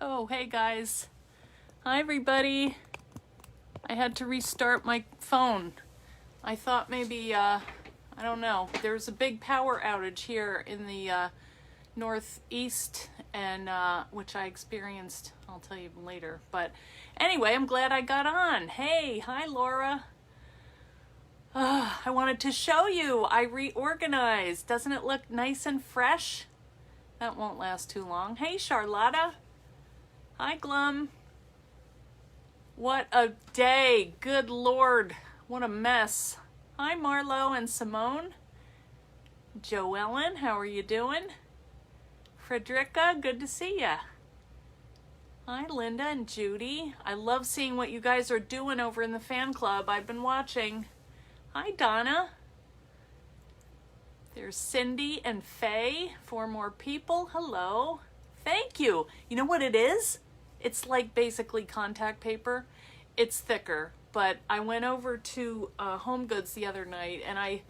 Oh, hey guys. Hi everybody. I had to restart my phone. I thought maybe, I don't know, there's a big power outage here in the northeast, and which I experienced, I'll tell you later. But anyway, I'm glad I got on. Hey, hi Laura. I wanted to show you. I reorganized. Doesn't it look nice and fresh? That won't last too long. Hey, Charlotta. Hi, Glum. What a day. Good Lord. What a mess. Hi, Marlo and Simone. Joellen, how are you doing? Frederica, good to see ya. Hi, Linda and Judy. I love seeing what you guys are doing over in the fan club. I've been watching. Hi, Donna. There's Cindy and Faye. 4 more people. Hello. Thank you. You know what it is? It's like basically contact paper. It's thicker, but I went over to Home Goods the other night, and I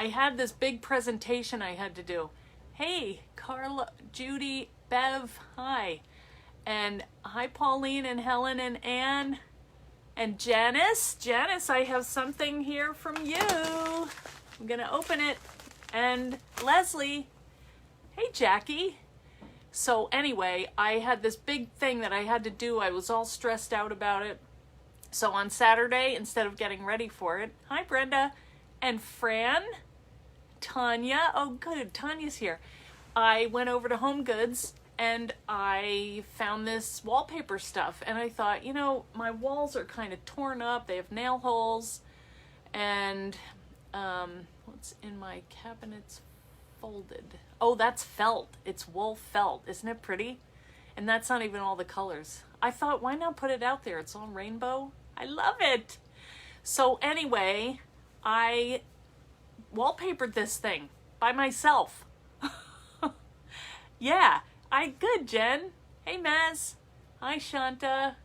had this big presentation I had to do. Hey, Carla, Judy, Bev, hi. And hi, Pauline and Helen and Anne. And Janice. Janice, I have something here from you. I'm going to open it. And Leslie. Hey, Jackie. So anyway, I had this big thing that I had to do. I was all stressed out about it. So on Saturday, instead of getting ready for it, hi Brenda and Fran, Tanya. Oh good, Tanya's here. I went over to Home Goods and I found this wallpaper stuff. And I thought, you know, my walls are kind of torn up. They have nail holes. And what's in my cabinets folded? Oh, that's felt. It's wool felt. Isn't it pretty? And that's not even all the colors. I thought, why not put it out there? It's all rainbow. I love it. So anyway, I wallpapered this thing by myself. Yeah, good, Jen. Hey, Maz. Hi, Shanta.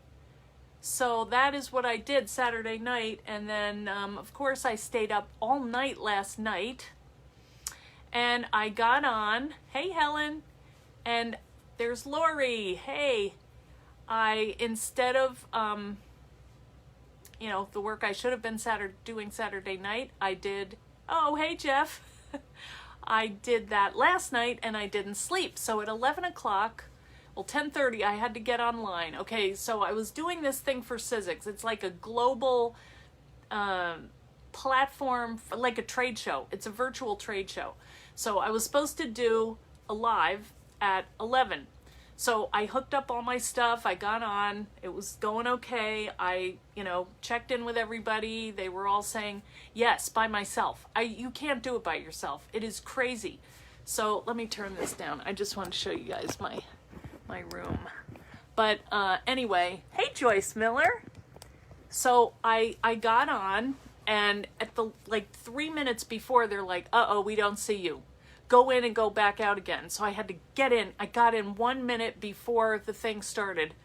So that is what I did Saturday night. And then, of course, I stayed up all night last night. And I got on. Hey, Helen. And there's Lori. Hey. Instead of, the work I should have been doing Saturday night, I did, oh, hey, Jeff. I did that last night and I didn't sleep. So at 11 o'clock, well, 10:30, I had to get online. Okay, so I was doing this thing for Sizzix. It's like a global platform, like a trade show. It's a virtual trade show. So I was supposed to do a live at 11. So I hooked up all my stuff. I got on. It was going okay. I, checked in with everybody. They were all saying, yes, by myself. You can't do it by yourself. It is crazy. So let me turn this down. I just want to show you guys my room. But anyway, hey, Joyce Miller. So I got on, and at the 3 minutes before, they're like, uh-oh, we don't see you. Go in and go back out again. So I had to get in. I got in 1 minute before the thing started.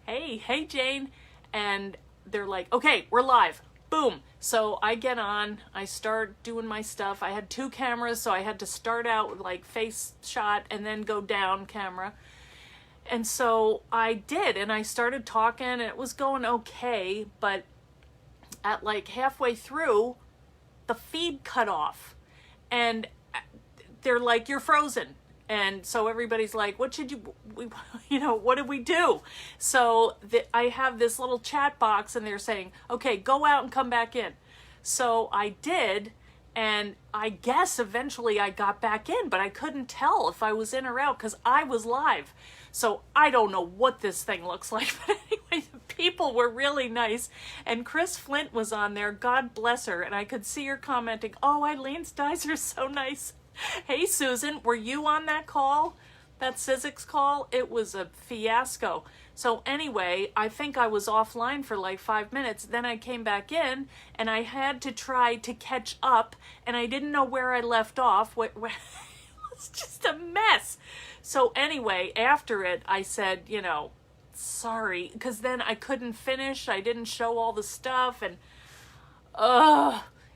Hey, Jane. And they're like, okay, we're live. Boom. So I get on. I start doing my stuff. I had 2 cameras, so I had to start out with face shot and then go down camera. And so I did, and I started talking, and it was going okay, but at halfway through, the feed cut off. And they're like, you're frozen. And so everybody's like, what did we do? So I have this little chat box, and they're saying, okay, go out and come back in. So I did, and I guess eventually I got back in, but I couldn't tell if I was in or out because I was live. So I don't know what this thing looks like, but anyway, the people were really nice. And Chris Flint was on there, God bless her, and I could see her commenting, oh, Eileen's dyes are so nice. Hey, Susan, were you on that call? That Sizzix call? It was a fiasco. So anyway, I think I was offline for 5 minutes. Then I came back in, and I had to try to catch up, and I didn't know where I left off. It was just a mess. So anyway, after it, I said, sorry, because then I couldn't finish. I didn't show all the stuff, and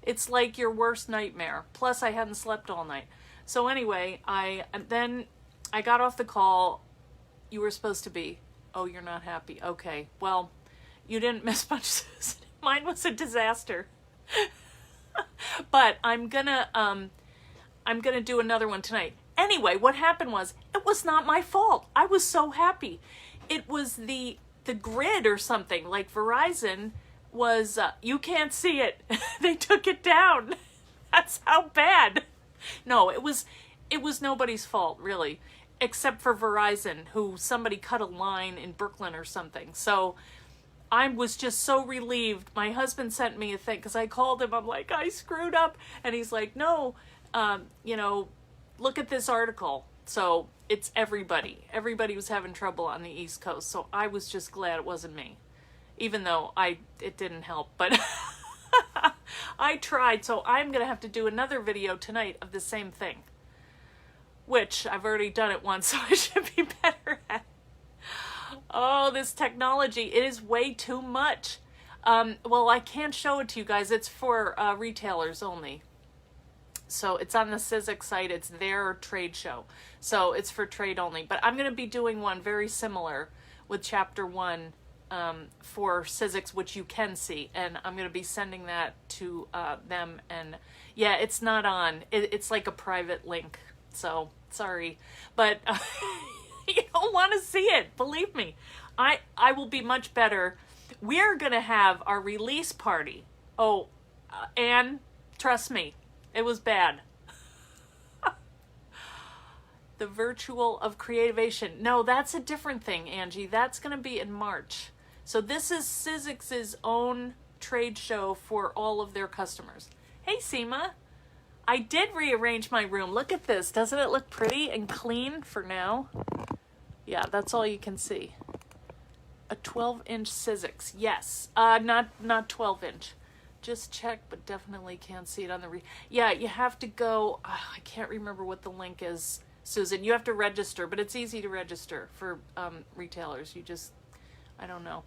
it's like your worst nightmare. Plus, I hadn't slept all night. So anyway, I got off the call. You were supposed to be. Oh, you're not happy. Okay. Well, you didn't miss much, Susan. Mine was a disaster. But I'm gonna do another one tonight. Anyway, what happened was, it was not my fault. I was so happy. It was the grid or something. Like Verizon was, you can't see it. They took it down. That's how bad. No, it was nobody's fault, really, except for Verizon, who somebody cut a line in Brooklyn or something. So I was just so relieved. My husband sent me a thing because I called him. I'm like, I screwed up. And he's like, no, you know, look at this article. So it's everybody. Everybody was having trouble on the East Coast. So I was just glad it wasn't me, even though it didn't help. But I tried. So I'm going to have to do another video tonight of the same thing, which I've already done it once, so I should be better at. Oh, this technology, it is way too much. Well, I can't show it to you guys. It's for retailers only. So it's on the Sizzix site. It's their trade show. So it's for trade only. But I'm going to be doing one very similar with Chapter 1 for Sizzix, which you can see. And I'm going to be sending that to them. And yeah, it's not on. It's like a private link. So sorry. But you don't want to see it. Believe me. I will be much better. We're going to have our release party. Oh, Anne, trust me. It was bad. The Virtual of Creativation. No, that's a different thing, Angie. That's going to be in March. So this is Sizzix's own trade show for all of their customers. Hey, Seema. I did rearrange my room. Look at this. Doesn't it look pretty and clean for now? Yeah, that's all you can see. A 12-inch Sizzix. Yes. Not 12-inch. Just check, but definitely can't see it on the yeah, you have to go, I can't remember what the link is, Susan. You have to register, but it's easy to register for retailers. You just, I don't know.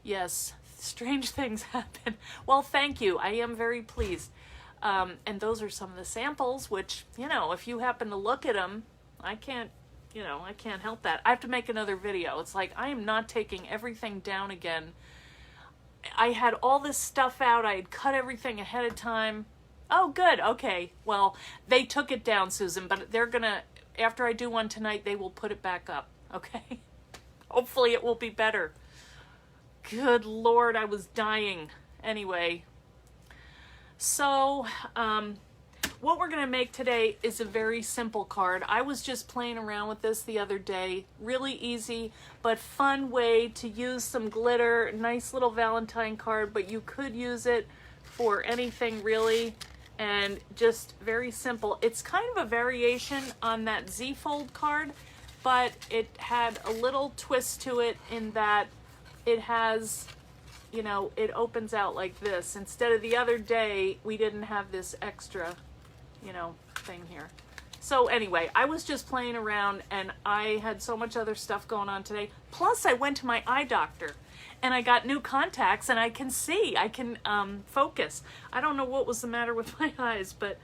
Yes, strange things happen. Well, thank you. I am very pleased. And those are some of the samples, which, you know, if you happen to look at them, I can't help that. I have to make another video. It's like, I am not taking everything down again. I had all this stuff out. I had cut everything ahead of time. Oh, good. Okay. Well, they took it down, Susan, but they're going to, after I do one tonight, they will put it back up. Okay. Hopefully it will be better. Good Lord, I was dying. Anyway. So, what we're going to make today is a very simple card. I was just playing around with this the other day. Really easy, but fun way to use some glitter. Nice little Valentine card, but you could use it for anything really. And just very simple. It's kind of a variation on that Z-fold card, but it had a little twist to it in that it has, you know, it opens out like this. Instead of the other day, we didn't have this extra, you know, thing here. So anyway, I was just playing around and I had so much other stuff going on today. Plus I went to my eye doctor and I got new contacts and I can see, I can focus. I don't know what was the matter with my eyes, but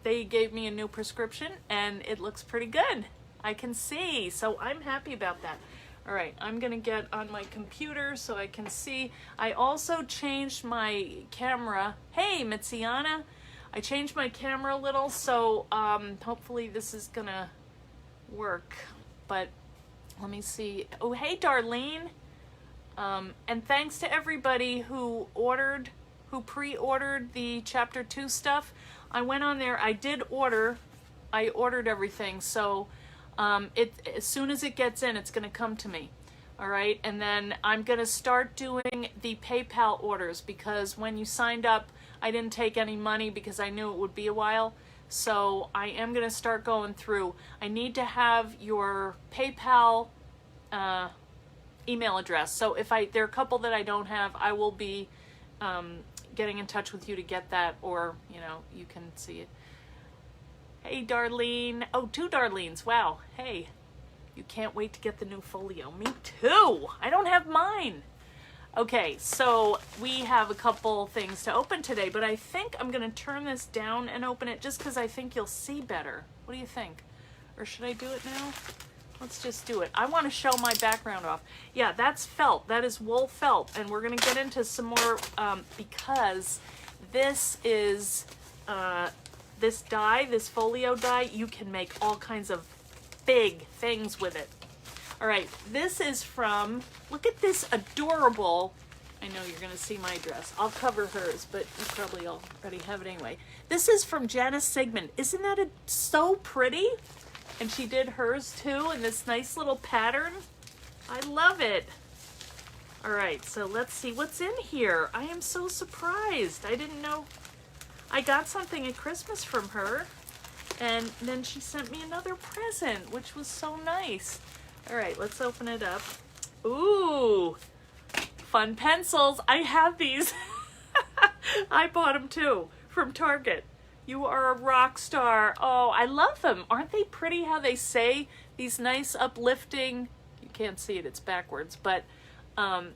they gave me a new prescription and it looks pretty good. I can see, so I'm happy about that. All right, I'm gonna get on my computer so I can see. I also changed my camera. Hey, Mitziana. I changed my camera a little, so hopefully this is gonna work. But let me see. Oh, hey, Darlene. And thanks to everybody who pre-ordered the Chapter 2 stuff. I went on there. I ordered everything. So as soon as it gets in, it's gonna come to me. All right, and then I'm gonna start doing the PayPal orders because when you signed up, I didn't take any money because I knew it would be a while. So I am going to start going through. I need to have your PayPal email address. So if there are a couple that I don't have, I will be getting in touch with you to get that, or, you know, you can see it. Hey, Darlene. Oh, 2 Darlenes. Wow. Hey, you can't wait to get the new folio. Me too. I don't have mine. Okay, so we have a couple things to open today, but I think I'm going to turn this down and open it just because I think you'll see better. What do you think? Or should I do it now? Let's just do it. I want to show my background off. Yeah, that's felt. That is wool felt. And we're going to get into some more because this is, this dye, this folio dye, you can make all kinds of big things with it. All right, this is from, look at this adorable, I know you're going to see my dress. I'll cover hers, but you probably already have it anyway. This is from Janice Sigmund. Isn't that so pretty? And she did hers too in this nice little pattern. I love it. All right, so let's see what's in here. I am so surprised. I didn't know. I got something at Christmas from her, and then she sent me another present, which was so nice. All right, let's open it up. Ooh, fun pencils. I have these. I bought them too from Target. You are a rock star. Oh, I love them. Aren't they pretty how they say these nice uplifting, you can't see it, it's backwards, but, and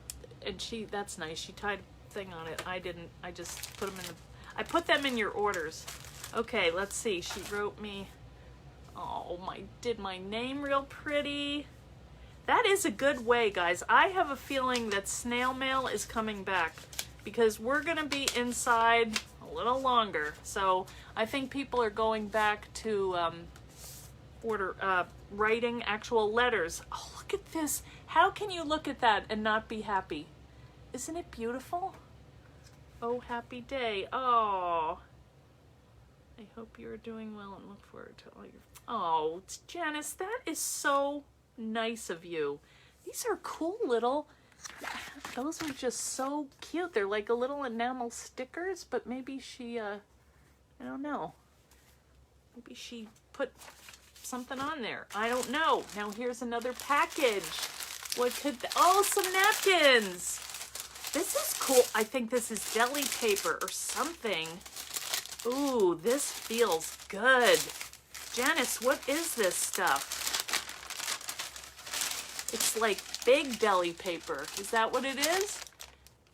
that's nice. She tied a thing on it. I didn't, I just put them in I put them in your orders. Okay, let's see. She wrote me, oh, did my name real pretty. That is a good way, guys. I have a feeling that snail mail is coming back because we're going to be inside a little longer. So I think people are going back to writing actual letters. Oh, look at this. How can you look at that and not be happy? Isn't it beautiful? Oh, happy day. Oh, I hope you're doing well and look forward to all your... Oh, Janice, that is so nice of you. These are cool little... Those are just so cute. They're like a little enamel stickers, but maybe she, I don't know. Maybe she put something on there. I don't know. Now here's another package. What could, oh, some napkins. This is cool. I think this is deli paper or something. Ooh, this feels good. Janice, what is this stuff? It's like big deli paper. Is that what it is?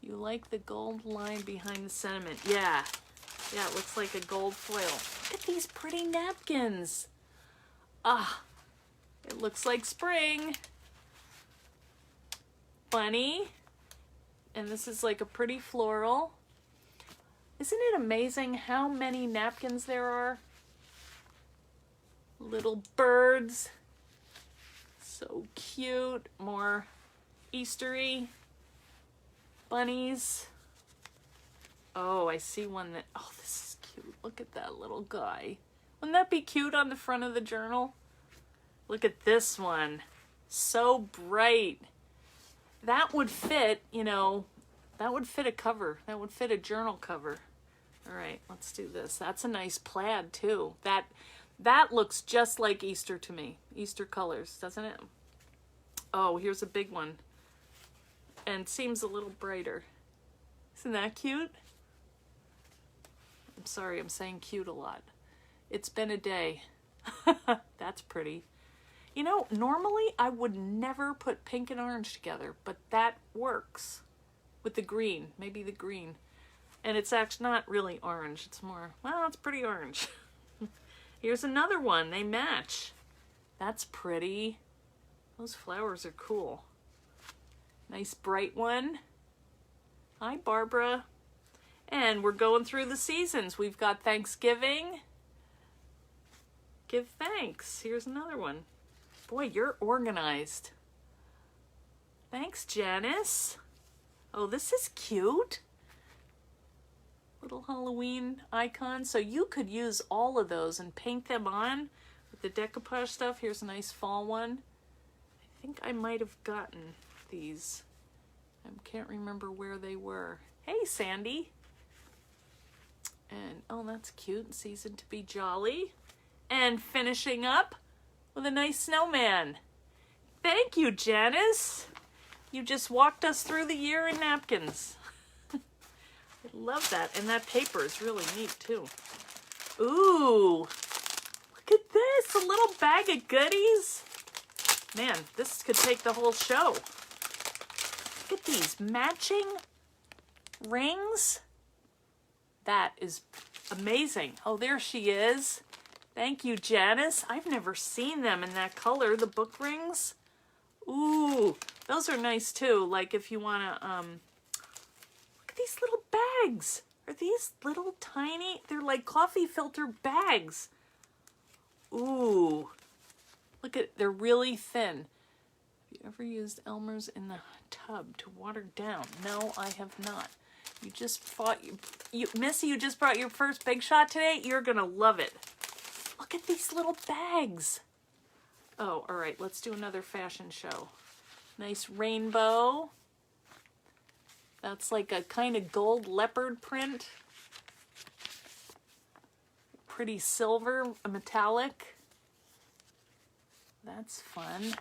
You like the gold line behind the sentiment. Yeah. Yeah, it looks like a gold foil. Look at these pretty napkins. Ah, it looks like spring. Bunny. And this is like a pretty floral. Isn't it amazing how many napkins there are? Little birds. So cute. More Eastery bunnies. Oh, I see one that, oh, this is cute. Look at that little guy. Wouldn't that be cute on the front of the journal? Look at this one. So bright. That would fit, you know, that would fit a cover. That would fit a journal cover. All right, let's do this. That's a nice plaid too. That looks just like Easter to me. Easter colors, doesn't it? Oh, here's a big one. And seems a little brighter. Isn't that cute? I'm sorry, I'm saying cute a lot. It's been a day. That's pretty. You know, normally I would never put pink and orange together, but that works with the green, maybe the green. And it's actually not really orange. It's more, well, it's pretty orange. Here's another one. They match. That's pretty. Those flowers are cool. Nice bright one. Hi, Barbara. And we're going through the seasons. We've got Thanksgiving. Give thanks. Here's another one. Boy, you're organized. Thanks, Janice. Oh, this is cute. Little Halloween icon. So you could use all of those and paint them on with the decoupage stuff. Here's a nice fall one. I think I might have gotten these. I can't remember where they were. Hey, Sandy. And, oh, that's cute. Season to be jolly. And finishing up with a nice snowman. Thank you, Janice. You just walked us through the year in napkins. I love that. And that paper is really neat, too. Ooh. Look at this. A little bag of goodies. Man, this could take the whole show. Look at these matching rings. That is amazing. Oh, there she is. Thank you, Janice. I've never seen them in that color, the book rings. Ooh, those are nice too. Like if you want to, look at these little bags. Are these little tiny? They're like coffee filter bags. Ooh, look at, they're really thin. Have you ever used Elmer's in the tub to water down? No, I have not. You just fought, Missy, you just brought your first Big Shot today? You're gonna love it. Look at these little bags. Oh, all right, let's do another fashion show. Nice rainbow. That's like a kind of gold leopard print. Pretty silver, a metallic. That's fun.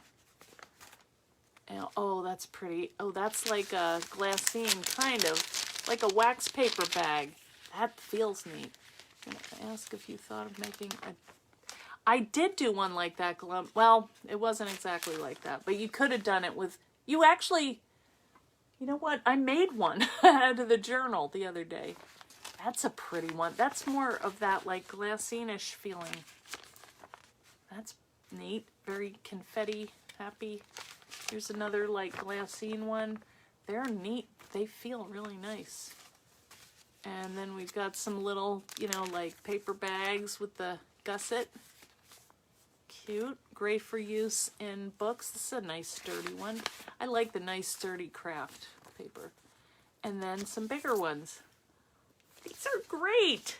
And, oh, that's pretty. Oh, that's like a glassine, kind of. Like a wax paper bag. That feels neat. I'm gonna ask if you thought of making a... I did do one like that, Glum. Well, it wasn't exactly like that, but you could have done it with... You actually... You know what? I made one out of the journal the other day. That's a pretty one. That's more of that like glassine-ish feeling. That's neat. Very confetti happy. Here's another like glassine one. They're neat. They feel really nice. And then we've got some little, you know, like paper bags with the gusset. Cute. Great for use in books. This is a nice sturdy one. I like the nice sturdy craft paper. And then some bigger ones. These are great.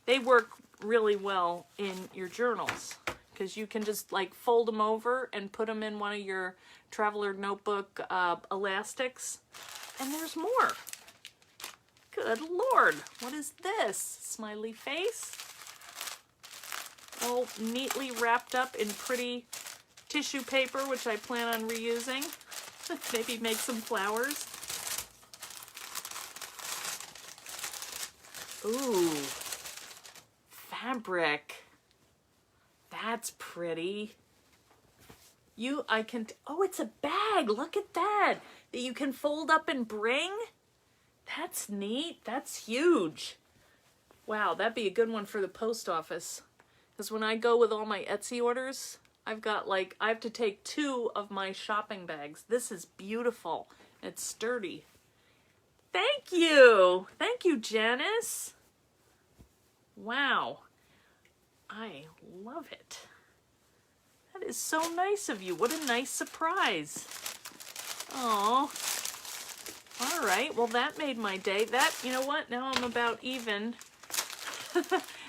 They work really well in your journals because you can just like fold them over and put them in one of your traveler notebook elastics. And there's more. Good Lord. What is this? Smiley face. All neatly wrapped up in pretty tissue paper, which I plan on reusing. Maybe make some flowers. Ooh, fabric. That's pretty. Oh, it's a bag. Look at that. That you can fold up and bring. That's neat. That's huge. Wow, that'd be a good one for the post office. Because when I go with all my Etsy orders, I've got like, I have to take 2 of my shopping bags. This is beautiful. It's sturdy. Thank you. Thank you, Janice. Wow. I love it. That is so nice of you. What a nice surprise. Oh. All right. Well, that made my day. That, you know what? Now I'm about even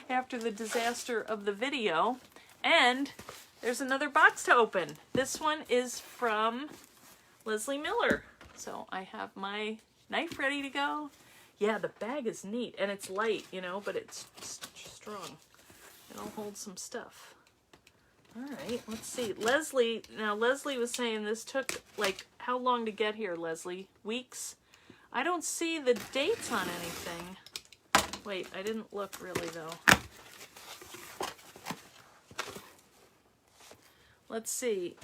after the disaster of the video. And there's another box to open. This one is from Leslie Miller. So I have my knife ready to go. Yeah, the bag is neat and it's light, you know, but it's strong. It'll hold some stuff. All right, let's see. Leslie was saying this took like, how long to get here, Leslie? Weeks? I don't see the dates on anything. Wait, I didn't look really though. Let's see.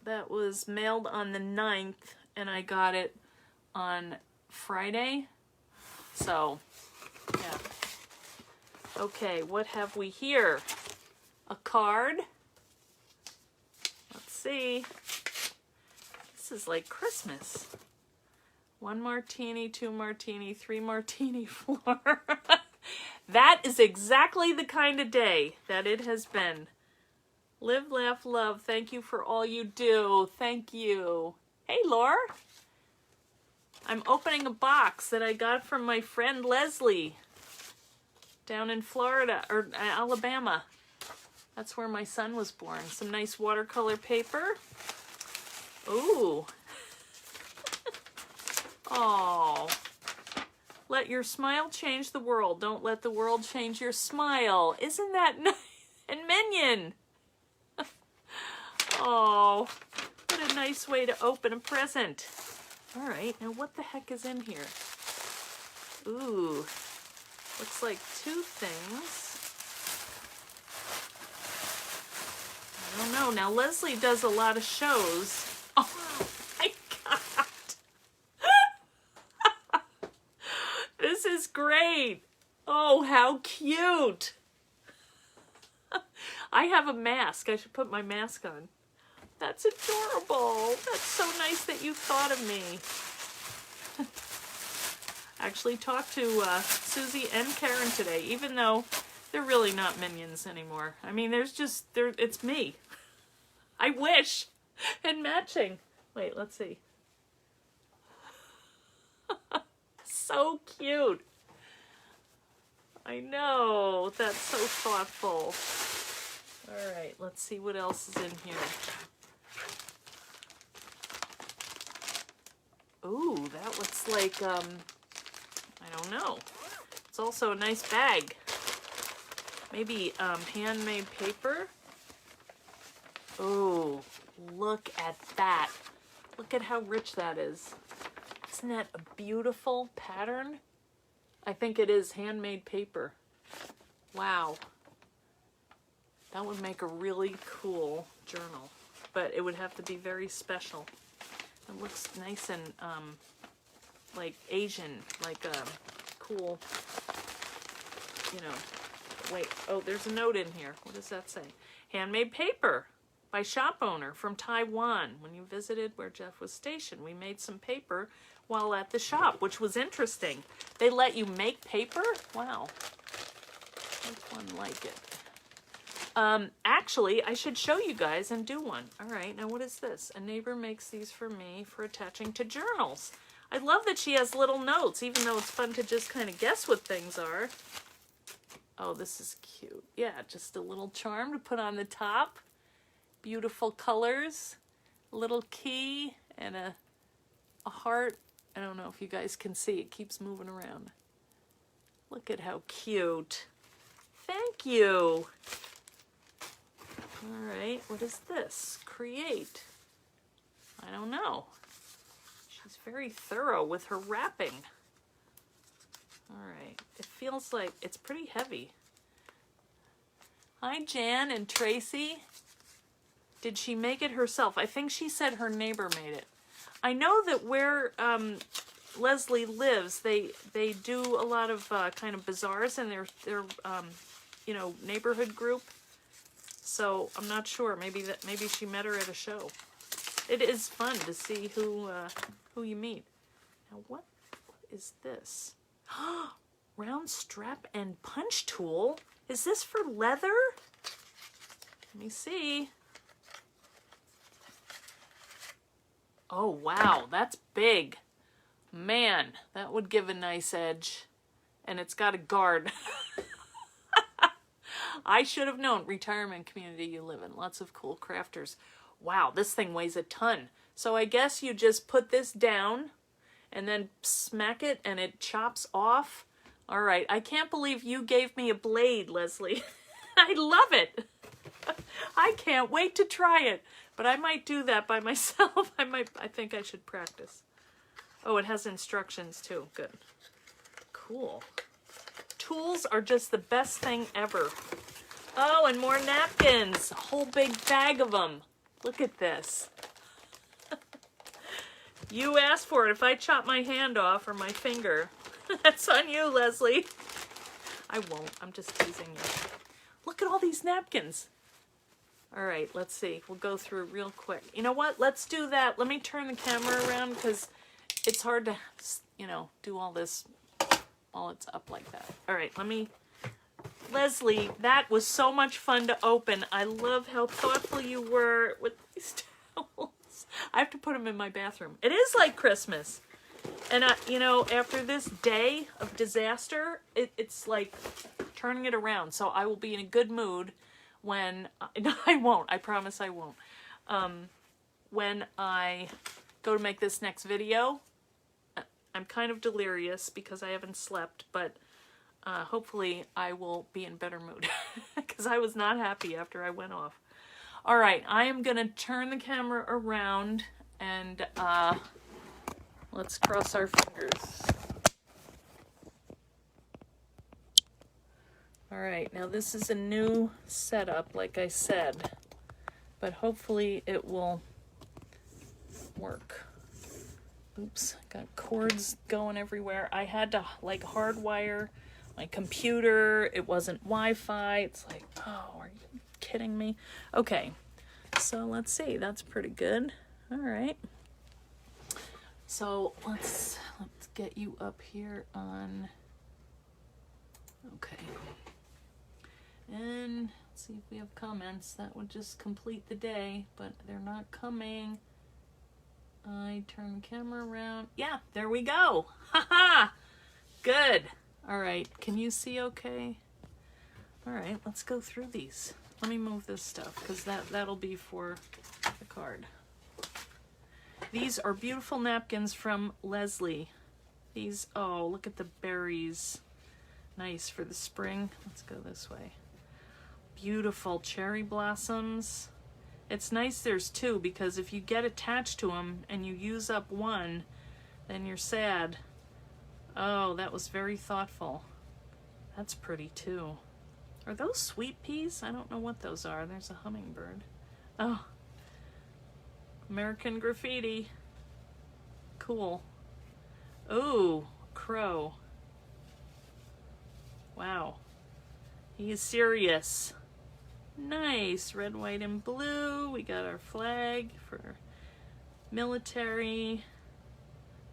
That was mailed on the 9th and I got it on Friday. So, yeah. Okay, what have we here? A card. Let's see. This is like Christmas. 1 martini, 2 martini, 3 martini, 4. That is exactly the kind of day that it has been. Live, laugh, love. Thank you for all you do. Thank you. Hey, Laura. I'm opening a box that I got from my friend Leslie down in Florida, or Alabama. That's where my son was born. Some nice watercolor paper. Ooh. Oh. Let your smile change the world. Don't let the world change your smile. Isn't that nice? And Minion. Oh, what a nice way to open a present. All right, now what the heck is in here? Ooh, looks like 2 things. I don't know. Now, Leslie does a lot of shows. Oh, my God. This is great. Oh, how cute. I have a mask. I should put my mask on. That's adorable. That's so nice that you thought of me. Actually talked to Susie and Karen today, even though they're really not minions anymore. I mean, it's me. I wish. And matching. Wait, let's see. So cute. I know. That's so thoughtful. All right, let's see what else is in here. Ooh, that looks like, I don't know. It's also a nice bag. Maybe handmade paper. Oh, look at that. Look at how rich that is. Isn't that a beautiful pattern? I think it is handmade paper. Wow. That would make a really cool journal, but it would have to be very special. It looks nice and like Asian, like cool, you know. Wait, oh, there's a note in here. What does that say? Handmade paper by shop owner from Taiwan. When you visited where Jeff was stationed, we made some paper while at the shop, which was interesting. They let you make paper? Wow. There's one like it. Actually, I should show you guys and do one. All right, now what is this? A neighbor makes these for me for attaching to journals. I love that she has little notes, even though it's fun to just kind of guess what things are. Oh, this is cute. Yeah, just a little charm to put on the top. Beautiful colors. A little key and a heart. I don't know if you guys can see. It keeps moving around. Look at how cute. Thank you. All right, what is this? Create. I don't know. She's very thorough with her wrapping. All right, it feels like it's pretty heavy. Hi, Jan and Tracy. Did she make it herself? I think she said her neighbor made it. I know that where Leslie lives, they do a lot of kind of bazaars in their you know, neighborhood group. So I'm not sure. Maybe she met her at a show. It is fun to see who you meet. Now what is this? Round strap and punch tool. Is this for leather? Let me see. Oh wow, that's big. Man, that would give a nice edge. And it's got a guard. I should have known. Retirement community you live in. Lots of cool crafters. Wow, this thing weighs a ton. So I guess you just put this down and then smack it and it chops off. All right, I can't believe you gave me a blade, Leslie. I love it. I can't wait to try it. But I might do that by myself. I think I should practice. Oh, it has instructions too. Good. Cool. Tools are just the best thing ever. Oh, and more napkins. A whole big bag of them. Look at this. You asked for it. If I chop my hand off or my finger, that's on you, Leslie. I won't. I'm just teasing you. Look at all these napkins. All right, let's see. We'll go through real quick. You know what? Let's do that. Let me turn the camera around because it's hard to, you know, do all this while it's up like that. All right, Leslie, that was so much fun to open. I love how thoughtful you were with these towels. I have to put them in my bathroom. It is like Christmas. And, you know, after this day of disaster, it's like turning it around. So I will be in a good mood when, I won't, I promise I won't. When I go to make this next video, I'm kind of delirious because I haven't slept, but hopefully I will be in better mood because I was not happy after I went off. All right, I am going to turn the camera around and let's cross our fingers. All right, now this is a new setup, like I said, but hopefully it will work. Oops, got cords going everywhere. I had to like hardwire my computer. It wasn't Wi-Fi. It's like, oh, are you kidding me? Okay, so let's see. That's pretty good. All right. So let's get you up here on. Okay. And let's see if we have comments. That would just complete the day, but they're not coming. I turn the camera around. Yeah, there we go. Haha. Good. All right. Can you see okay? All right, let's go through these. Let me move this stuff because that'll be for the card. These are beautiful napkins from Leslie. These, oh, look at the berries. Nice for the spring. Let's go this way. Beautiful cherry blossoms. It's nice there's two, because if you get attached to them and you use up one, then you're sad. Oh, that was very thoughtful. That's pretty too. Are those sweet peas? I don't know what those are. There's a hummingbird. Oh, American graffiti. Cool. Ooh, crow. Wow. He is serious. Nice. Red, white, and blue. We got our flag for military.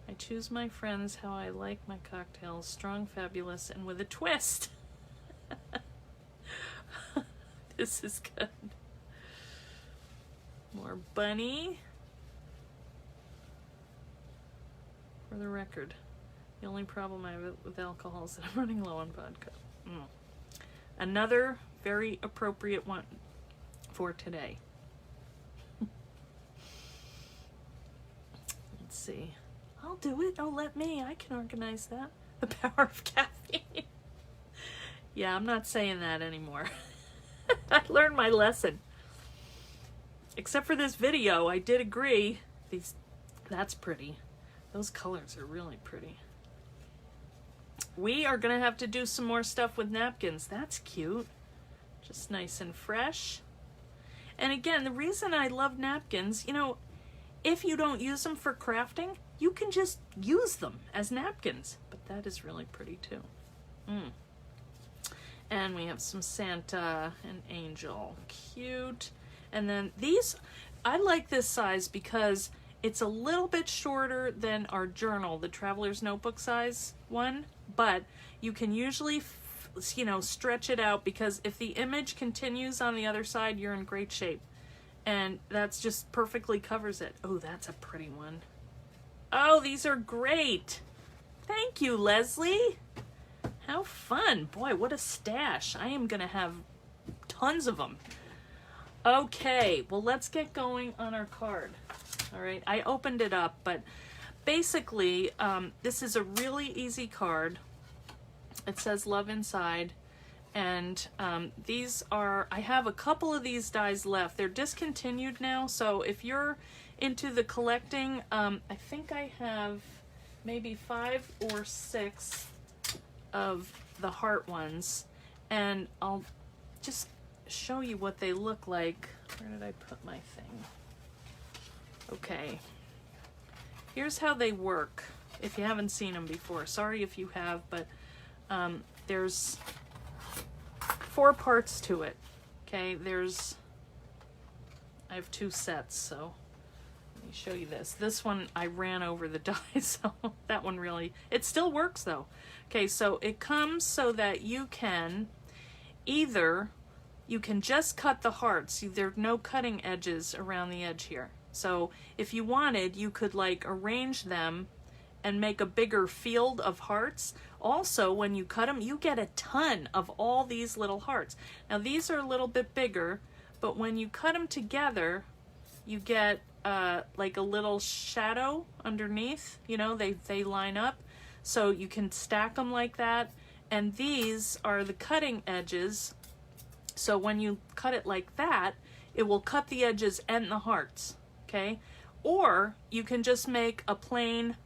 I choose my friends how I like my cocktails. Strong, fabulous, and with a twist. This is good. More bunny. For the record, the only problem I have with alcohol is that I'm running low on vodka. Another very appropriate one for today. Let's see. I'll do it. Oh, let me. I can organize that. The power of caffeine. Yeah, I'm not saying that anymore. I learned my lesson. Except for this video, I did agree. That's pretty. Those colors are really pretty. We are going to have to do some more stuff with napkins. That's cute. Just nice and fresh. And again, the reason I love napkins, you know, if you don't use them for crafting, you can just use them as napkins. But that is really pretty too. And we have some Santa and Angel. Cute. And then these, I like this size because it's a little bit shorter than our journal, the Traveler's Notebook size one, but you can usually, you know, stretch it out, because if the image continues on the other side, you're in great shape. And that's just perfectly covers it. Oh, that's a pretty one. Oh, these are great. Thank you, Leslie. How fun. Boy, what a stash. I am going to have tons of them. Okay, well, let's get going on our card. All right, I opened it up, but basically, this is a really easy card. It says love inside, and these are, I have a couple of these dies left. They're discontinued now, so if you're into the collecting, I think I have maybe 5 or 6 of the heart ones, and I'll just show you what they look like. Where did I put my thing? Okay, here's how they work if you haven't seen them before. Sorry if you have, but there's 4 parts to it. Okay, I have 2 sets, so let me show you this. This one I ran over the die, so that one really, it still works though. Okay, so it comes so that you can either, you can just cut the hearts. There are no cutting edges around the edge here. So if you wanted, you could like arrange them and make a bigger field of hearts. Also, when you cut them, you get a ton of all these little hearts. Now these are a little bit bigger, but when you cut them together, you get like a little shadow underneath. You know, they line up, so you can stack them like that. And these are the cutting edges. So when you cut it like that, it will cut the edges and the hearts. Okay, or you can just make a plain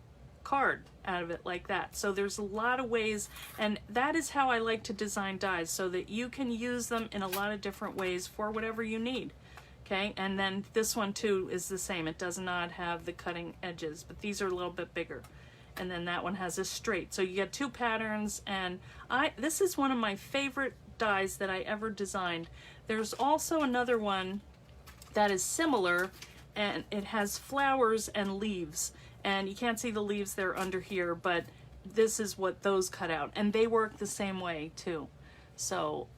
card out of it like that. So there's a lot of ways, and that is how I like to design dies, so that you can use them in a lot of different ways for whatever you need. Okay, and then this one too is the same. It does not have the cutting edges, but these are a little bit bigger. And then that one has a straight. So you get 2 patterns, and this is one of my favorite dies that I ever designed, There's also another one that is similar, and it has flowers and leaves, and you can't see the leaves, they're under here, but this is what those cut out, and they work the same way too. So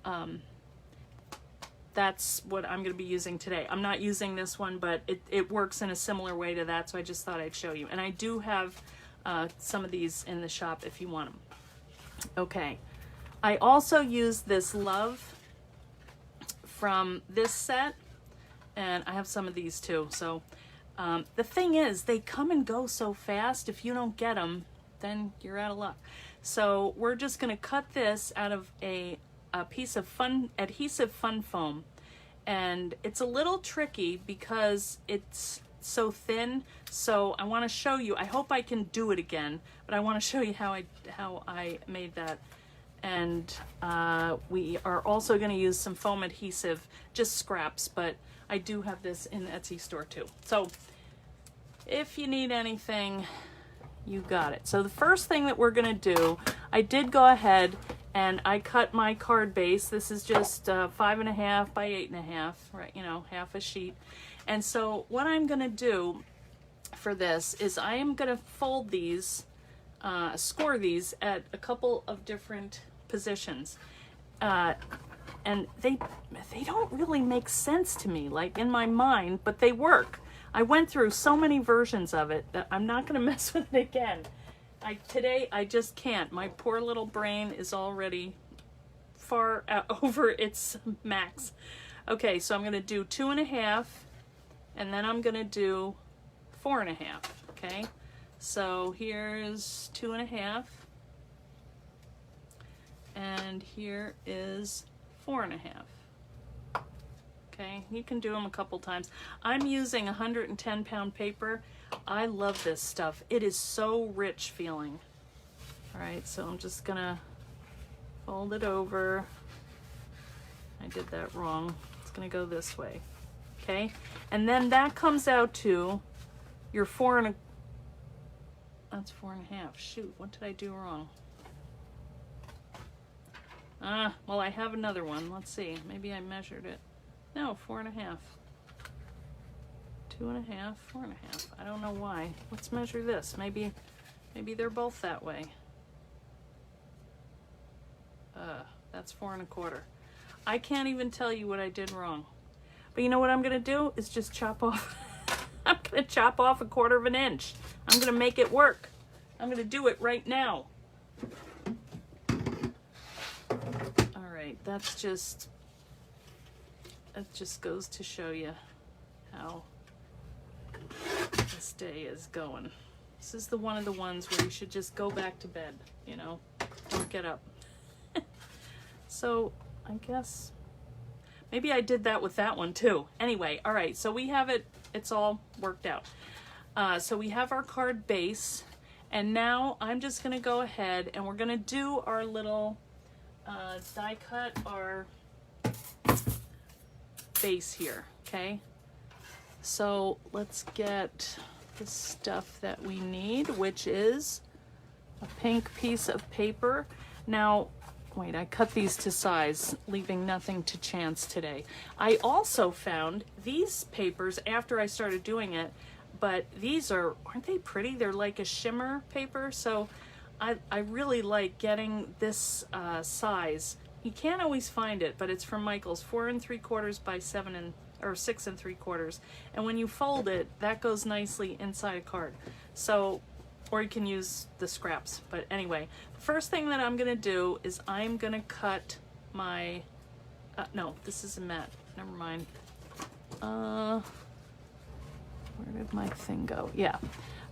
that's what I'm going to be using today. I'm not using this one, but it works in a similar way to that, so I just thought I'd show you. And I do have some of these in the shop if you want them. Okay, I also use this Love from this set, and I have some of these too. So the thing is, they come and go so fast. If you don't get them, then you're out of luck. So we're just going to cut this out of a piece of adhesive fun foam, and it's a little tricky because it's so thin. So I want to show you. I hope I can do it again, but I want to show you how I made that. And we are also going to use some foam adhesive, just scraps, but I do have this in the Etsy store too. So if you need anything, you got it. So the first thing that we're going to do, I did go ahead and I cut my card base. This is just 5.5 by 8.5, right? You know, half a sheet. And so what I'm going to do for this is I am going to fold these, score these at a couple of different positions. And they don't really make sense to me, like in my mind, but they work. I went through so many versions of it that I'm not going to mess with it again. Today I just can't. My poor little brain is already far over its max. Okay, so I'm going to do 2.5, and then I'm going to do 4.5. Okay, so here's 2.5, and here is 4.5. Okay, you can do them a couple times. I'm using 110-pound paper. I love this stuff. It is so rich feeling. All right, so I'm just gonna fold it over. I did that wrong. It's gonna go this way. Okay, and then that comes out to your 4.5. That's 4.5. Shoot, what did I do wrong? Well, I have another one. Let's see. Maybe I measured it. No, 4.5. 2.5, 4.5. I don't know why. Let's measure this. Maybe they're both that way. That's 4.25. I can't even tell you what I did wrong. But you know what I'm gonna do is just chop off. I'm gonna chop off 1/4 inch. I'm gonna make it work. I'm gonna do it right now. All right, that just goes to show you how this day is going. This is one of the ones where you should just go back to bed, you know, don't get up. So I guess maybe I did that with that one too. Anyway, all right, so we have it, it's all worked out. So we have our card base, and now I'm just gonna go ahead and we're gonna do our little die cut our base here, okay? So let's get the stuff that we need, which is a pink piece of paper. Now, wait, I cut these to size, leaving nothing to chance today. I also found these papers after I started doing it, but these aren't they pretty? They're like a shimmer paper, so I really like getting this size. You can't always find it, but it's from Michaels, 4 3/4 by 6 3/4. And when you fold it, that goes nicely inside a card. So, or you can use the scraps. But anyway, the first thing that I'm gonna do is I'm gonna cut my, no, this is a mat, never mind. Where did my thing go? Yeah,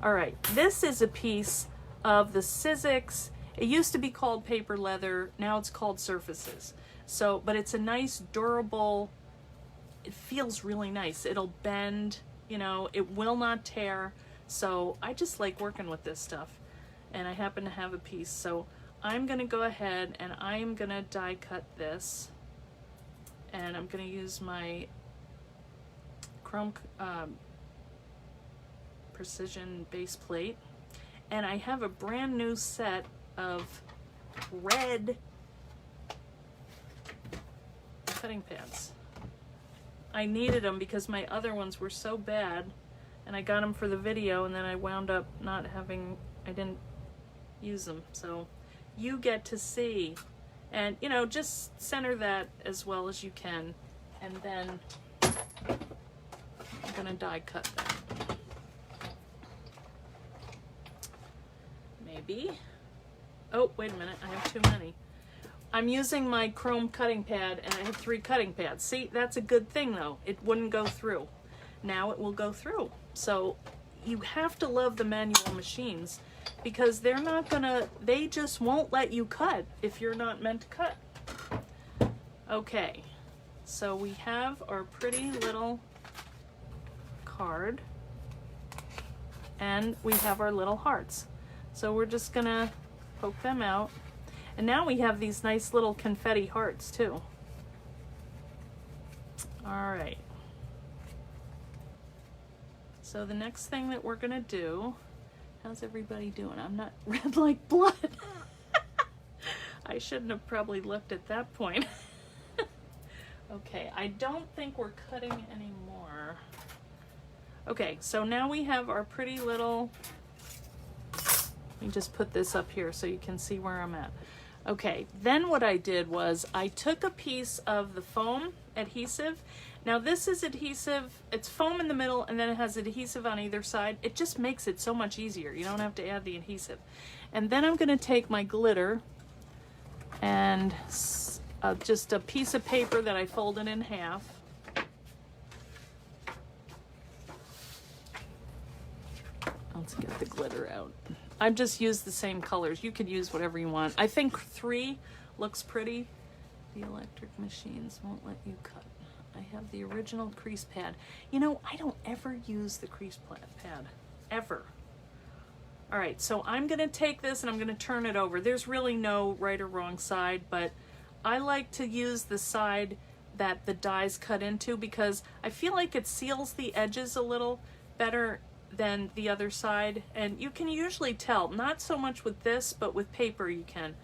all right, this is a piece of the Sizzix. It used to be called paper leather, now it's called Surfaces. So, but it's a nice, durable, it feels really nice. It'll bend, you know, it will not tear. So I just like working with this stuff. And I happen to have a piece. So I'm gonna go ahead and I'm gonna die cut this. And I'm gonna use my chrome precision base plate. And I have a brand new set of red cutting pads. I needed them because my other ones were so bad, and I got them for the video, and then I wound up not having, I didn't use them. So you get to see, and you know, just center that as well as you can, and then I'm gonna die cut that. Maybe. Oh, wait a minute, I have too many. I'm using my chrome cutting pad, and I have 3 cutting pads. See, that's a good thing though. It wouldn't go through. Now it will go through. So you have to love the manual machines, because they're not gonna, they just won't let you cut if you're not meant to cut. Okay, so we have our pretty little card, and we have our little hearts. So we're just gonna poke them out. And now we have these nice little confetti hearts too. All right. So the next thing that we're gonna do, how's everybody doing? I'm not red like blood. I shouldn't have probably looked at that point. Okay, I don't think we're cutting anymore. Okay, so now we have our pretty little, let me just put this up here so you can see where I'm at. Okay, then what I did was I took a piece of the foam adhesive. Now this is adhesive, it's foam in the middle, and then it has adhesive on either side. It just makes it so much easier. You don't have to add the adhesive. And then I'm gonna take my glitter and just a piece of paper that I folded in half. Let's get the glitter out. I've just used the same colors. You could use whatever you want. I think 3 looks pretty. The electric machines won't let you cut. I have the original crease pad. You know, I don't ever use the crease pad, ever. All right, so I'm gonna take this and I'm gonna turn it over. There's really no right or wrong side, but I like to use the side that the die's cut into, because I feel like it seals the edges a little better than the other side, and you can usually tell, not so much with this, but with paper you can.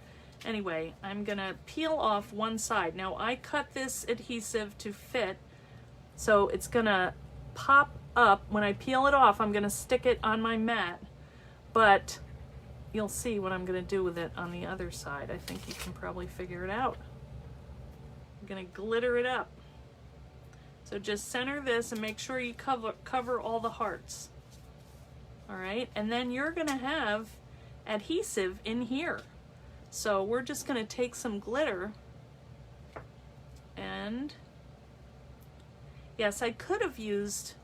Anyway, I'm gonna peel off one side. Now I cut this adhesive to fit, so it's gonna pop up. When I peel it off, I'm gonna stick it on my mat, but you'll see what I'm gonna do with it on the other side. I think you can probably figure it out. I'm gonna glitter it up. So just center this and make sure you cover all the hearts. All right, and then you're gonna have adhesive in here. So we're just gonna take some glitter, and yes, I could have used,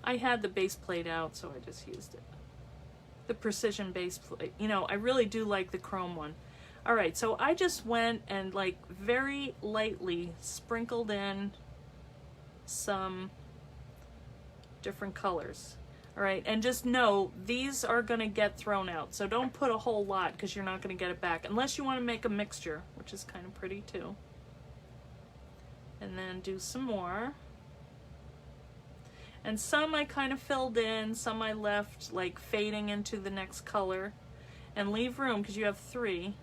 I had the base plate out, so I just used it. The precision base plate. You know, I really do like the chrome one. All right, so I just went and like very lightly sprinkled in some different colors. All right, and just know these are gonna get thrown out, so don't put a whole lot because you're not gonna get it back, unless you wanna make a mixture, which is kind of pretty too. And then do some more. And some I kind of filled in, some I left like fading into the next color. And leave room because you have 3.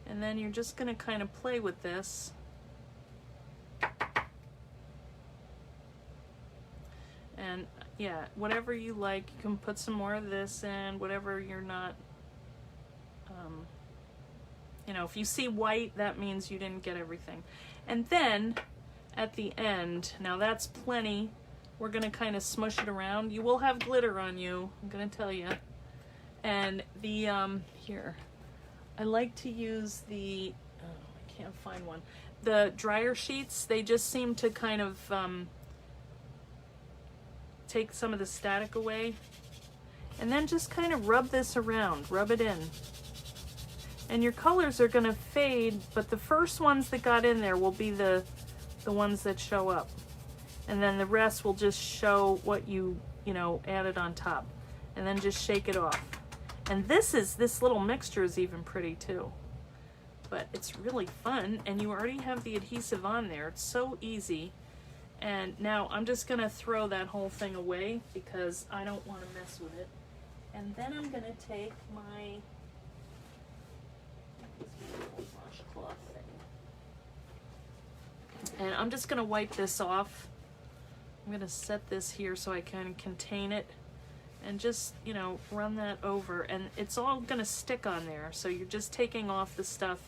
And then you're just gonna kind of play with this. And yeah, whatever you like, you can put some more of this in, whatever you're not, you know, if you see white, that means you didn't get everything. And then at the end, now that's plenty, we're gonna kind of smush it around. You will have glitter on you, I'm gonna tell you. And the, here, I like to use the, oh, I can't find one. The dryer sheets, they just seem to kind of, take some of the static away, and then just kind of rub this around, rub it in. And your colors are gonna fade, but the first ones that got in there will be the ones that show up. And then the rest will just show what you know, added on top. And then just shake it off. And this little mixture is even pretty too. But it's really fun, and you already have the adhesive on there. It's so easy. And now I'm just gonna throw that whole thing away because I don't want to mess with it. And then I'm gonna take my washcloth thing. And I'm just gonna wipe this off. I'm gonna set this here so I can contain it and just, you know, run that over, and it's all gonna stick on there. So you're just taking off the stuff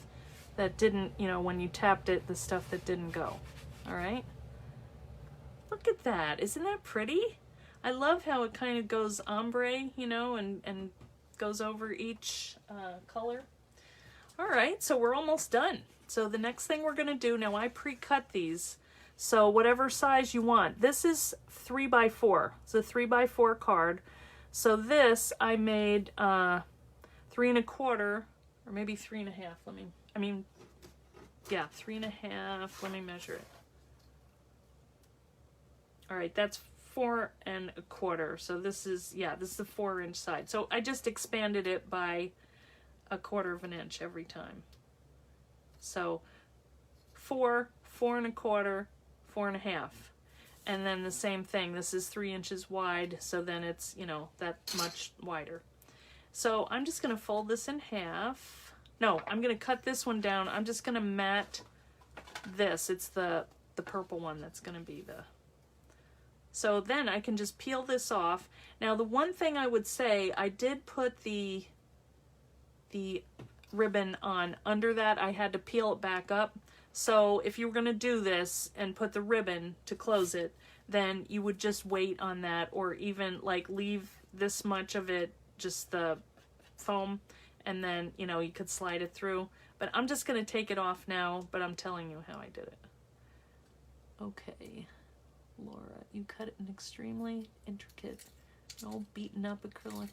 that didn't, you know, when you tapped it, the stuff that didn't go. All right. Look at that. Isn't that pretty? I love how it kind of goes ombre, you know, and goes over each color. All right, so we're almost done. So the next thing we're gonna do, now I pre-cut these, so whatever size you want. This is 3x4, it's a 3x4 card. So this I made 3 1/4, or maybe 3 1/2, yeah, 3 1/2, let me measure it. All right, that's 4 1/4. So this is, yeah, this is the 4-inch side. So I just expanded it by 1/4 of an inch every time. So 4, 4 1/4, 4 1/2. And then the same thing, this is 3 inches wide, so then it's, you know, that much wider. So I'm just gonna fold this in half. No, I'm gonna cut this one down. I'm just gonna mat this. It's the purple one that's gonna be the... So then I can just peel this off. Now the one thing I would say, I did put the ribbon on under that. I had to peel it back up. So if you were gonna do this and put the ribbon to close it, then you would just wait on that, or even like leave this much of it, just the foam, and then, you know, you could slide it through. But I'm just gonna take it off now, but I'm telling you how I did it. Okay, Laura, you cut it an extremely intricate, all beaten up acrylic.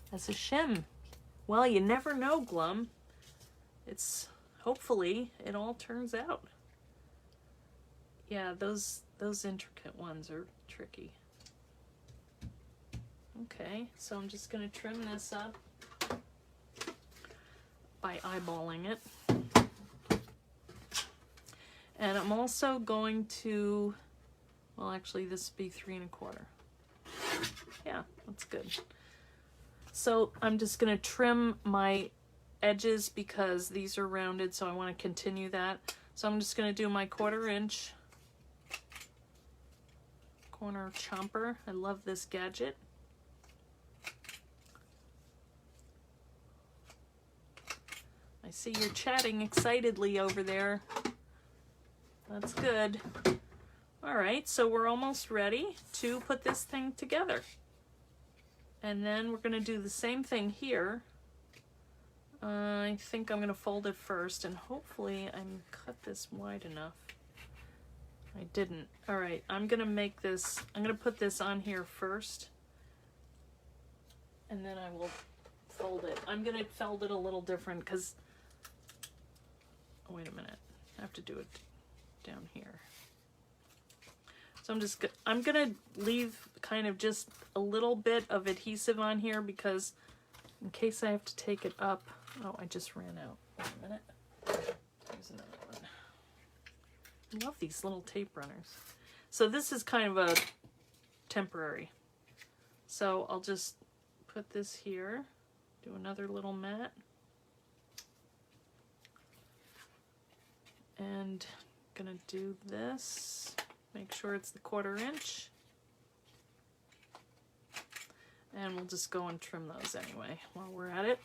That's a shim. Well, you never know, Glum. It's, hopefully, it all turns out. Yeah, those intricate ones are tricky. Okay, so I'm just gonna trim this up by eyeballing it. And I'm also going to, well, actually this would be 3 1/4. Yeah, that's good. So I'm just gonna trim my edges because these are rounded, so I want to continue that. So I'm just gonna do my 1/4 inch corner chomper. I love this gadget. I see you're chatting excitedly over there. That's good. All right, so we're almost ready to put this thing together. And then we're gonna do the same thing here. I think I'm gonna fold it first, and hopefully I cut this wide enough. I didn't. All right, I'm gonna make this, I'm gonna put this on here first, and then I will fold it. I'm gonna fold it a little different because, oh, wait a minute, I have to do it down here. So I'm gonna leave kind of just a little bit of adhesive on here because in case I have to take it up. Oh, I just ran out. Wait a minute. Here's another one. I love these little tape runners. So this is kind of a temporary. So I'll just put this here, do another little mat. And I'm gonna do this. Make sure it's the 1/4 inch. And we'll just go and trim those anyway while we're at it.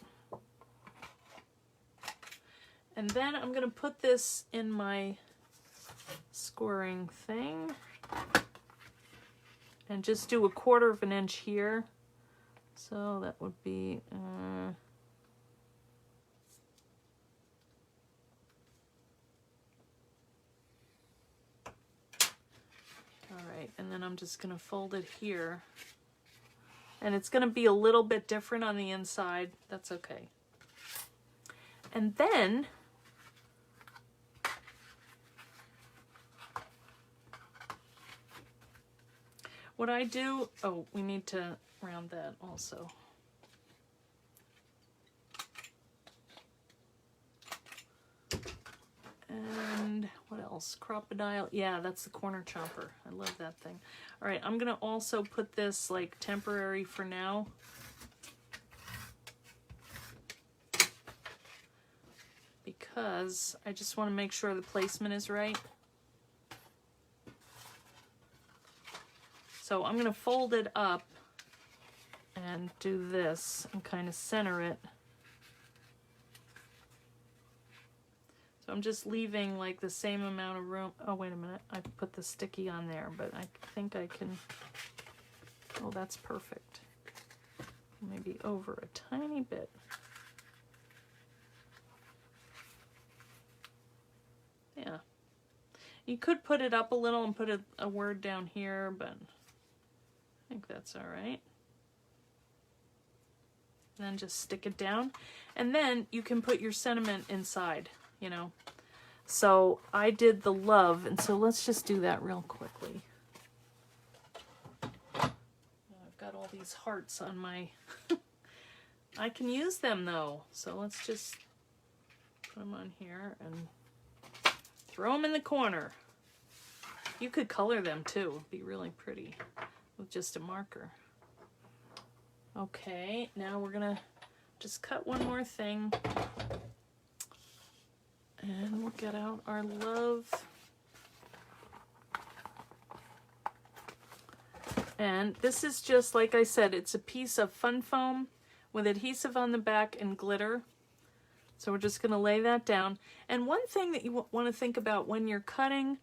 And then I'm gonna put this in my scoring thing and just do 1/4 of an inch here. So that would be, and then I'm just gonna fold it here. And it's gonna be a little bit different on the inside. That's okay. And then what I do, oh, we need to round that also. And what else? Crocodile. Yeah, that's the corner chomper. I love that thing. All right, I'm gonna also put this like temporary for now. because I just want to make sure the placement is right. So I'm going to fold it up and do this and kind of center it. So I'm just leaving like the same amount of room. Oh, wait a minute. I put the sticky on there, but I think I can. Oh, that's perfect. Maybe over a tiny bit. Yeah. You could put it up a little and put a word down here, but I think that's all right. And then just stick it down. And then you can put your sentiment inside, you know. So I did the love, and so let's just do that real quickly. I've got all these hearts on my... I can use them though, so let's just put them on here and throw them in the corner. You could color them too, it'd be really pretty with just a marker. Okay, now we're gonna just cut one more thing and we'll get out our love. And this is just, like I said, it's a piece of fun foam with adhesive on the back and glitter. So we're just going to lay that down. And one thing that you want to think about when you're cutting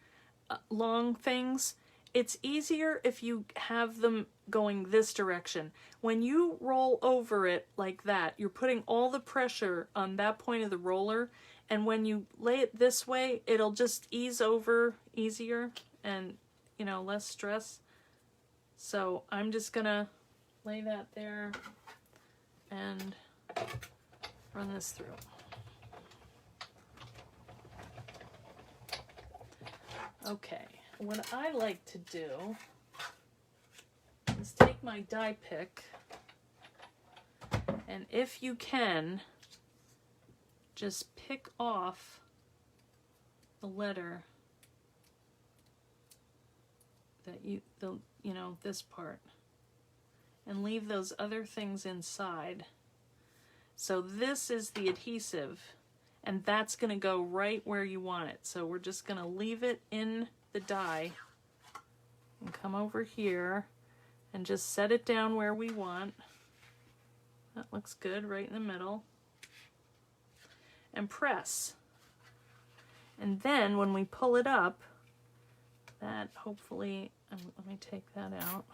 long things, it's easier if you have them going this direction. When you roll over it like that, you're putting all the pressure on that point of the roller, and when you lay it this way, it'll just ease over easier and, you know, less stress. So I'm just going to lay that there and run this through. Okay, what I like to do is take my die pick, and if you can, just pick off the letter that you know, this part, and leave those other things inside. So this is the adhesive, and that's going to go right where you want it. So we're just going to leave it in the die and come over here and just set it down where we want. That looks good, right in the middle. And press. And then when we pull it up, that hopefully, let me take that out.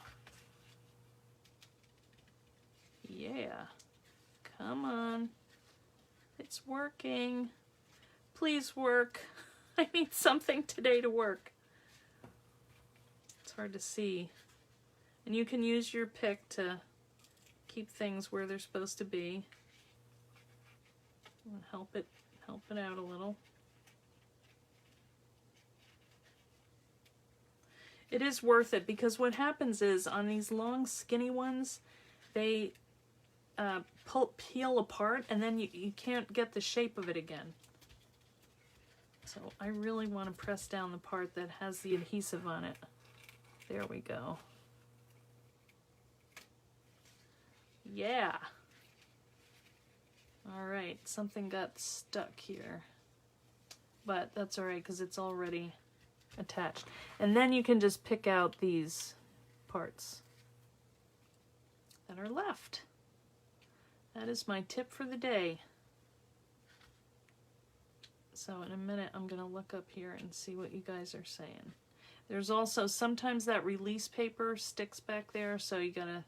Yeah. Come on. It's working. Please work. I need something today to work. It's hard to see. And you can use your pick to keep things where they're supposed to be. And help it out a little. It is worth it, because what happens is on these long skinny ones, they peel apart, and then you can't get the shape of it again. So I really want to press down the part that has the adhesive on it. There we go. Yeah. All right, something got stuck here, but that's all right because it's already attached. And then you can just pick out these parts that are left. That is my tip for the day. So in a minute, I'm going to look up here and see what you guys are saying. There's also, sometimes that release paper sticks back there, so you got to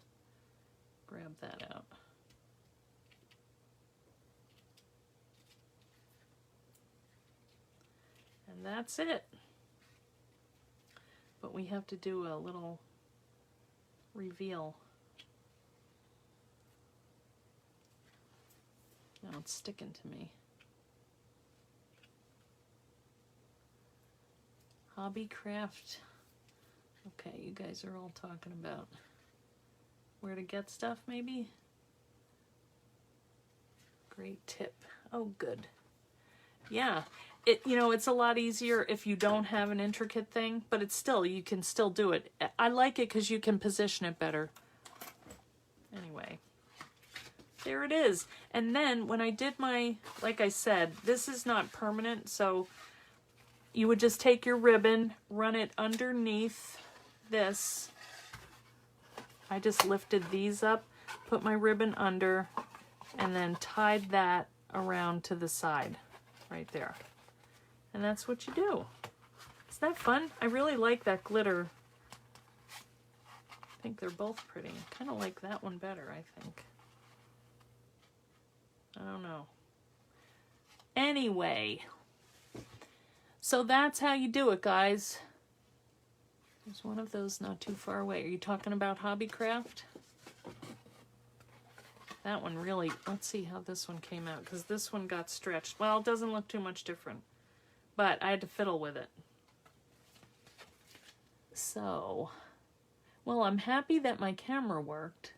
grab that out. And that's it. But we have to do a little reveal. Now it's sticking to me. Hobbycraft. Okay, you guys are all talking about where to get stuff, maybe? Great tip. Oh, good. Yeah, it's a lot easier if you don't have an intricate thing, but it's still, you can still do it. I like it because you can position it better. Anyway, there it is. And then when I did my, like I said, this is not permanent, so you would just take your ribbon, run it underneath this. I just lifted these up, put my ribbon under, and then tied that around to the side right there. And that's what you do. Isn't that fun? I really like that glitter. I think they're both pretty. Kind of like that one better, I think. I don't know. Anyway, so that's how you do it, guys. There's one of those not too far away. Are you talking about Hobbycraft? That one really, let's see how this one came out, because this one got stretched. Well, it doesn't look too much different, but I had to fiddle with it. So, well, I'm happy that my camera worked.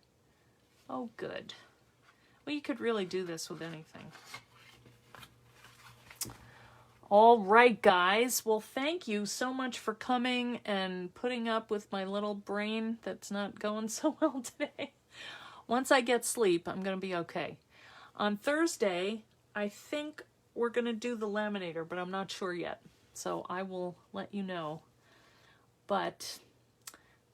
Oh, good. Well, you could really do this with anything. All right, guys. Well, thank you so much for coming and putting up with my little brain that's not going so well today. Once I get sleep, I'm going to be okay. On Thursday, I think we're going to do the laminator, but I'm not sure yet. So I will let you know. But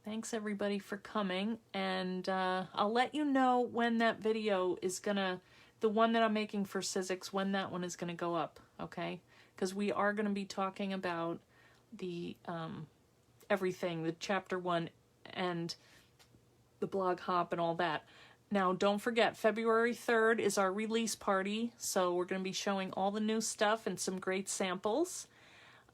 thanks, everybody, for coming. And I'll let you know when that video is going to, the one that I'm making for Sizzix, when that one is going to go up, okay? Because we are going to be talking about the everything, the chapter 1 and the blog hop and all that. Now, don't forget, February 3rd is our release party, so we're going to be showing all the new stuff and some great samples.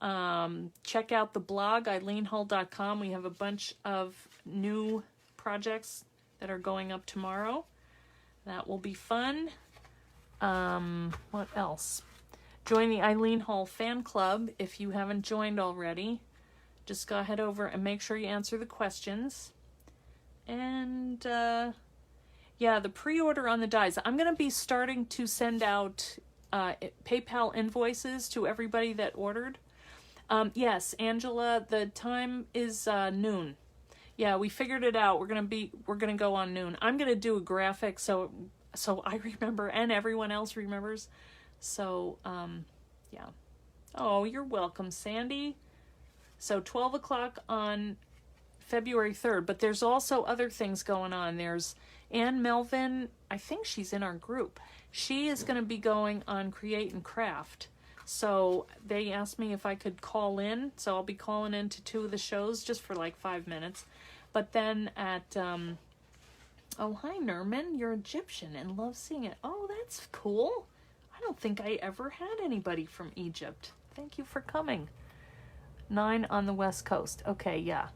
Check out the blog, eileenhull.com. We have a bunch of new projects that are going up tomorrow. That will be fun. What else? Join the Eileen Hull fan club if you haven't joined already. Just go ahead over and make sure you answer the questions. And yeah, the pre-order on the dies. I'm going to be starting to send out PayPal invoices to everybody that ordered. Yes, Angela, the time is noon. Yeah, we figured it out. We're gonna go on noon. I'm gonna do a graphic so I remember and everyone else remembers. So, yeah. Oh, you're welcome, Sandy. So 12 o'clock on February 3rd, but there's also other things going on. There's Ann Melvin, I think she's in our group. She is going to be going on Create and Craft. So they asked me if I could call in. So I'll be calling in to 2 of the shows just for like 5 minutes. But then at, oh, hi, Nerman, you're Egyptian and love seeing it. Oh, that's cool. I don't think I ever had anybody from Egypt. Thank you for coming. 9 on the West Coast. Okay, yeah.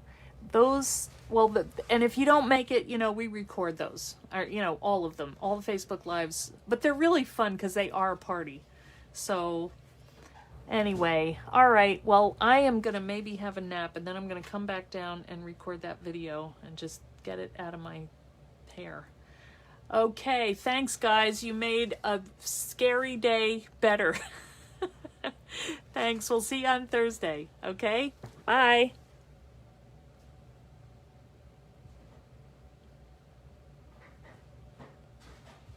Those, well, and if you don't make it, you know, we record those. Or, you know, all of them. All the Facebook Lives. But they're really fun because they are a party. So, anyway. All right. Well, I am going to maybe have a nap. And then I'm going to come back down and record that video. And just get it out of my hair. Okay. Thanks, guys. You made a scary day better. Thanks. We'll see you on Thursday. Okay? Bye.